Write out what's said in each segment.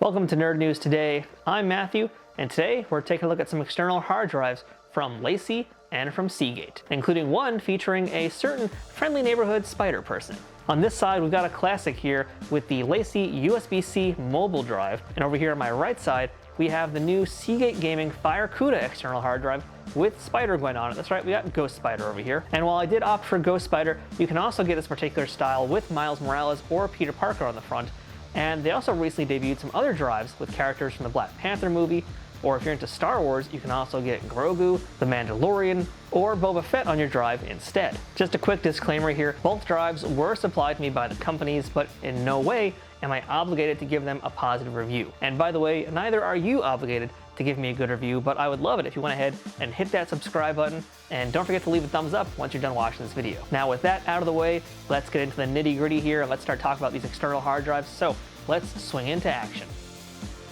Welcome to Nerd News Today. I'm Matthew, and today we're taking a look at some external hard drives from Lacie and from Seagate, including one featuring a certain friendly neighborhood spider person. On this side, we've got a classic here with the Lacie USB-C mobile drive, and over here on my right side, we have the new Seagate Gaming Fire CUDA external hard drive with Spider-Gwen on it. That's right, we got Ghost Spider over here. And while I did opt for Ghost Spider, you can also get this particular style with Miles Morales or Peter Parker on the front. And they also recently debuted some other drives with characters from the Black Panther movie, or if you're into Star Wars, you can also get Grogu, the Mandalorian, or Boba Fett on your drive instead. Just a quick disclaimer here, both drives were supplied to me by the companies, but in no way am I obligated to give them a positive review. And by the way, neither are you obligated to give me a good review, but I would love it if you went ahead and hit that subscribe button, and don't forget to leave a thumbs up once you're done watching this video. Now with that out of the way, let's get into the nitty gritty here and let's start talking about these external hard drives. So let's swing into action.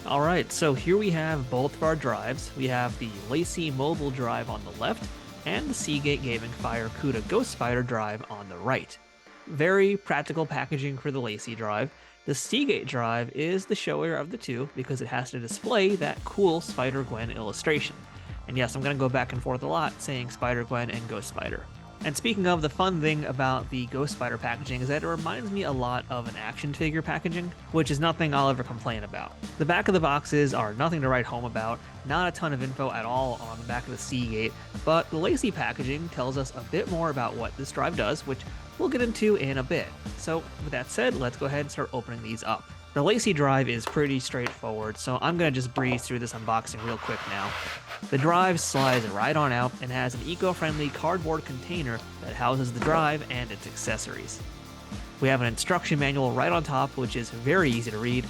Alright, so here we have both of our drives. We have the Lacie mobile drive on the left and the Seagate Gaming Fire CUDA Ghost Spider drive on the right. Very practical packaging for the Lacie drive. The Seagate drive is the showier of the two because it has to display that cool Spider-Gwen illustration. And yes, I'm going to go back and forth a lot saying Spider-Gwen and Ghost Spider. And speaking of, the fun thing about the Ghost Spider packaging is that it reminds me a lot of an action figure packaging, which is nothing I'll ever complain about. The back of the boxes are nothing to write home about, not a ton of info at all on the back of the Seagate, but the Lacie packaging tells us a bit more about what this drive does, which we'll get into in a bit. So with that said, let's go ahead and start opening these up. The Lacie drive is pretty straightforward, so I'm going to just breeze through this unboxing real quick now. The drive slides right on out and has an eco-friendly cardboard container that houses the drive and its accessories. We have an instruction manual right on top, which is very easy to read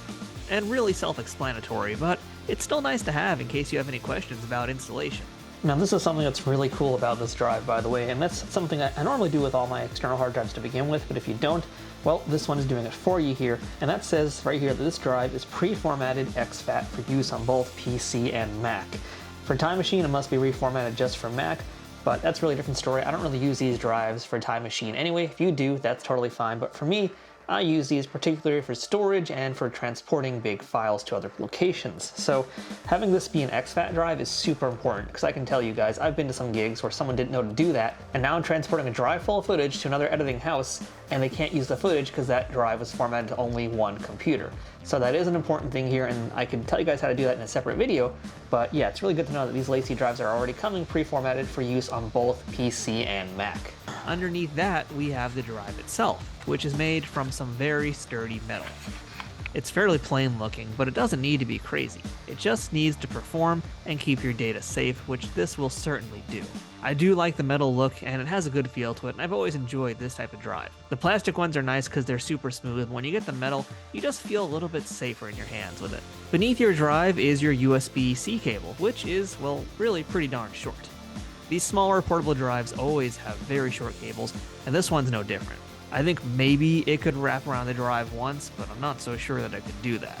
and really self-explanatory, but it's still nice to have in case you have any questions about installation. Now this is something that's really cool about this drive, by the way, and that's something I normally do with all my external hard drives to begin with, but if you don't, well, this one is doing it for you here, and that says right here that this drive is pre-formatted exFAT for use on both PC and Mac. For Time Machine, it must be reformatted just for Mac, but that's a really different story. I don't really use these drives for Time Machine anyway. If you do, that's totally fine, but for me, I use these particularly for storage and for transporting big files to other locations. So having this be an exFAT drive is super important because I can tell you guys, I've been to some gigs where someone didn't know to do that, and now I'm transporting a drive full of footage to another editing house and they can't use the footage because that drive was formatted to only one computer. So that is an important thing here, and I can tell you guys how to do that in a separate video, but yeah, it's really good to know that these Lacie drives are already coming pre-formatted for use on both PC and Mac. Underneath that, we have the drive itself, which is made from some very sturdy metal. It's fairly plain looking, but it doesn't need to be crazy. It just needs to perform and keep your data safe, which this will certainly do. I do like the metal look, and it has a good feel to it, and I've always enjoyed this type of drive. The plastic ones are nice because they're super smooth. When you get the metal, you just feel a little bit safer in your hands with it. Beneath your drive is your USB-C cable, which is, well, really pretty darn short. These smaller portable drives always have very short cables, and this one's no different. I think maybe it could wrap around the drive once, but I'm not so sure that I could do that.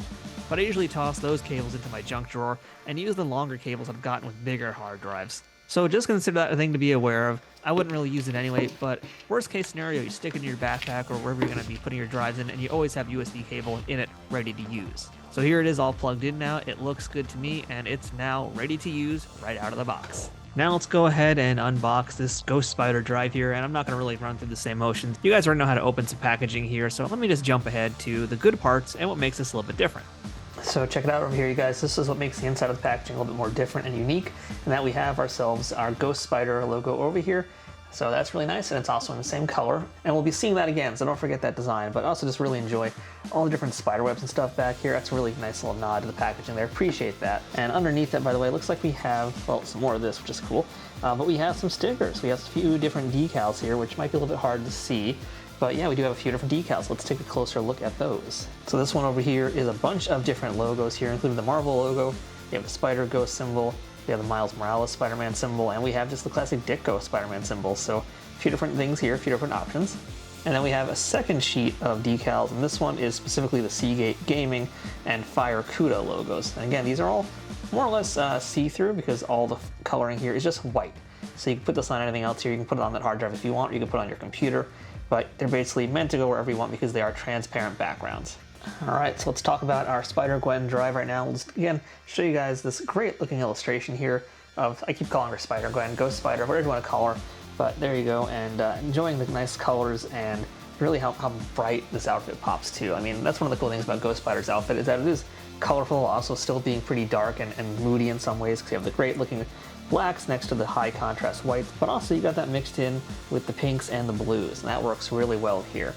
But I usually toss those cables into my junk drawer and use the longer cables I've gotten with bigger hard drives. So just consider that a thing to be aware of. I wouldn't really use it anyway, but worst case scenario, you stick it in your backpack or wherever you're going to be putting your drives in, and you always have USB cable in it ready to use. So here it is all plugged in now. It looks good to me, and it's now ready to use right out of the box. Now let's go ahead and unbox this Ghost Spider drive here, and I'm not going to really run through the same motions. You guys already know how to open some packaging here, so let me just jump ahead to the good parts and what makes this a little bit different. So check it out over here, you guys. This is what makes the inside of the packaging a little bit more different and unique, and that we have ourselves our Ghost Spider logo over here. So that's really nice, and it's also in the same color, and we'll be seeing that again, so don't forget that design, but also just really enjoy all the different spider webs and stuff back here. That's a really nice little nod to the packaging there. Appreciate that. And underneath that, by the way, it looks like we have, well, some more of this, which is cool, but we have some stickers. We have a few different decals here, which might be a little bit hard to see, but yeah, we do have a few different decals. Let's take a closer look at those. So this one over here is a bunch of different logos here, including the Marvel logo. We have the Spider Ghost symbol. We have the Miles Morales Spider-Man symbol, and we have just the classic Ditko Spider-Man symbol. So a few different things here, a few different options. And then we have a second sheet of decals, and this one is specifically the Seagate Gaming and Fire CUDA logos. And again, these are all more or less see-through because all the coloring here is just white. So you can put this on anything else here. You can put it on that hard drive if you want, or you can put it on your computer. But they're basically meant to go wherever you want because they are transparent backgrounds. Alright, so let's talk about our Spider-Gwen drive right now. We'll just, again, show you guys this great looking illustration here of, I keep calling her Spider-Gwen, Ghost Spider, whatever you want to call her. But there you go, and enjoying the nice colors and really how bright this outfit pops too. I mean, that's one of the cool things about Ghost Spider's outfit is that it is colorful, also still being pretty dark and moody in some ways, because you have the great looking blacks next to the high contrast whites, but also you got that mixed in with the pinks and the blues, and that works really well here.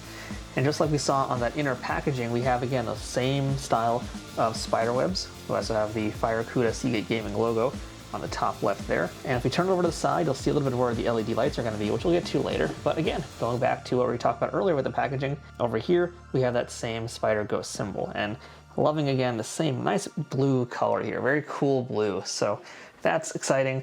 And just like we saw on that inner packaging, we have again the same style of spiderwebs. We also have the Firecuda Seagate Gaming logo on the top left there. And if we turn it over to the side, you'll see a little bit where the LED lights are going to be, which we'll get to later. But again, going back to what we talked about earlier with the packaging, over here we have that same spider ghost symbol. And loving again the same nice blue color here, very cool blue. So that's exciting.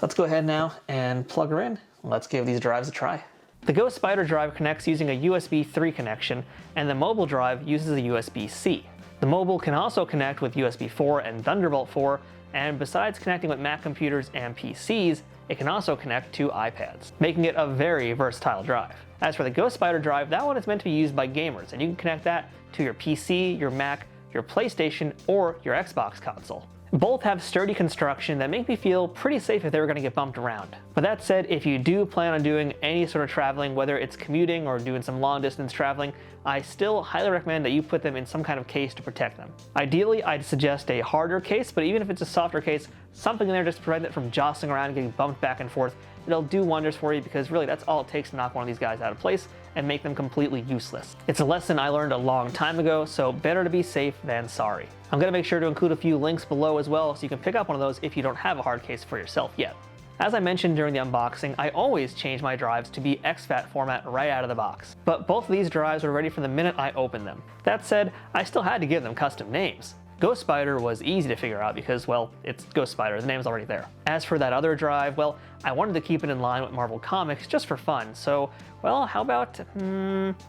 Let's go ahead now and plug her in. Let's give these drives a try. The Ghost Spider drive connects using a USB 3 connection, and the mobile drive uses a USB-C. The mobile can also connect with USB 4 and Thunderbolt 4, and besides connecting with Mac computers and PCs, it can also connect to iPads, making it a very versatile drive. As for the Ghost Spider drive, that one is meant to be used by gamers, and you can connect that to your PC, your Mac, your PlayStation, or your Xbox console. Both have sturdy construction that make me feel pretty safe if they were going to get bumped around. But that said, if you do plan on doing any sort of traveling, whether it's commuting or doing some long distance traveling, I still highly recommend that you put them in some kind of case to protect them. Ideally, I'd suggest a harder case, but even if it's a softer case, something in there just to prevent it from jostling around and getting bumped back and forth. It'll do wonders for you, because really that's all it takes to knock one of these guys out of place and make them completely useless. It's a lesson I learned a long time ago, so better to be safe than sorry. I'm going to make sure to include a few links below as well, so you can pick up one of those if you don't have a hard case for yourself yet. As I mentioned during the unboxing, I always change my drives to be exFAT format right out of the box. But both of these drives were ready from the minute I opened them. That said, I still had to give them custom names. Ghost Spider was easy to figure out because, well, it's Ghost Spider, the name's already there. As for that other drive, well, I wanted to keep it in line with Marvel Comics just for fun, so, well, how about,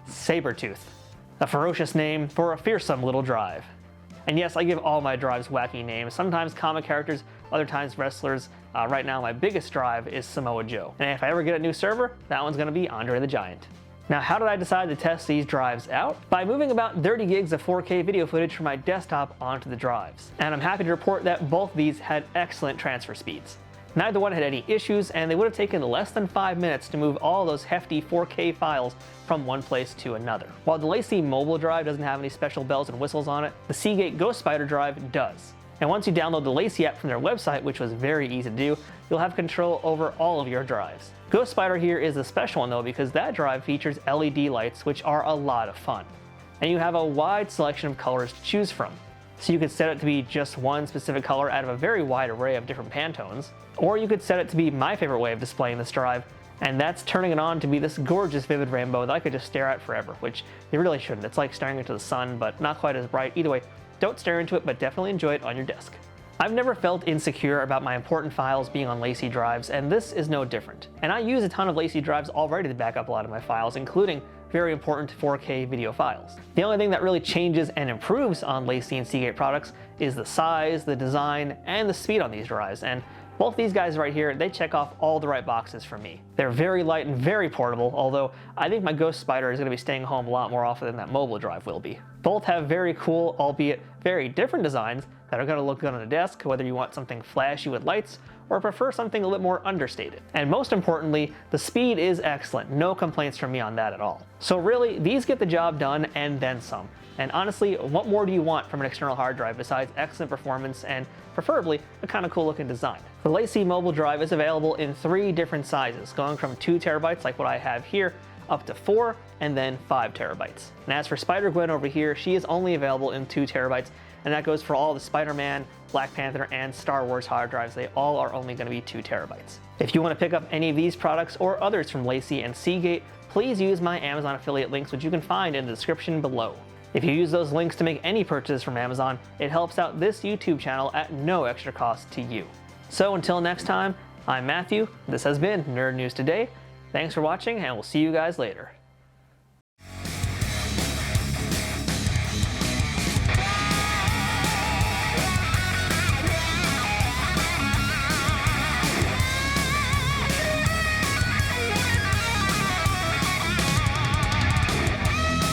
Sabretooth? A ferocious name for a fearsome little drive. And yes, I give all my drives wacky names, sometimes comic characters, other times wrestlers. Right now, my biggest drive is Samoa Joe. And if I ever get a new server, that one's gonna be Andre the Giant. Now, how did I decide to test these drives out? By moving about 30 gigs of 4K video footage from my desktop onto the drives. And I'm happy to report that both of these had excellent transfer speeds. Neither one had any issues, and they would have taken less than 5 minutes to move all those hefty 4K files from one place to another. While the Lacie mobile drive doesn't have any special bells and whistles on it, the Seagate Ghost Spider drive does. And once you download the Lacie app from their website, which was very easy to do, you'll have control over all of your drives. Ghost Spider here is the special one though, because that drive features LED lights, which are a lot of fun. And you have a wide selection of colors to choose from. So you could set it to be just one specific color out of a very wide array of different Pantones, or you could set it to be my favorite way of displaying this drive, and that's turning it on to be this gorgeous vivid rainbow that I could just stare at forever, which you really shouldn't. It's like staring into the sun, but not quite as bright. Either way, don't stare into it, but definitely enjoy it on your desk. I've never felt insecure about my important files being on Lacie drives, and this is no different. And I use a ton of Lacie drives already to back up a lot of my files, including very important 4K video files. The only thing that really changes and improves on Lacie and Seagate products is the size, the design, and the speed on these drives, and both these guys right here, they check off all the right boxes for me. They're very light and very portable, although I think my Ghost Spider is going to be staying home a lot more often than that mobile drive will be. Both have very cool, albeit very different designs that are going to look good on a desk, whether you want something flashy with lights or prefer something a little more understated. And most importantly, the speed is excellent. No complaints from me on that at all. So really, these get the job done and then some. And honestly, what more do you want from an external hard drive besides excellent performance and preferably a kind of cool looking design? The Lacie mobile drive is available in 3 different sizes, going from 2 terabytes like what I have here, up to 4, and then 5 terabytes. And as for Spider-Gwen over here, she is only available in 2 terabytes, and that goes for all the Spider-Man, Black Panther, and Star Wars hard drives. They all are only going to be 2 terabytes. If you want to pick up any of these products or others from Lacie and Seagate, please use my Amazon affiliate links, which you can find in the description below. If you use those links to make any purchases from Amazon, it helps out this YouTube channel at no extra cost to you. So until next time, I'm Matthew, this has been Nerd News Today. Thanks for watching, and we'll see you guys later.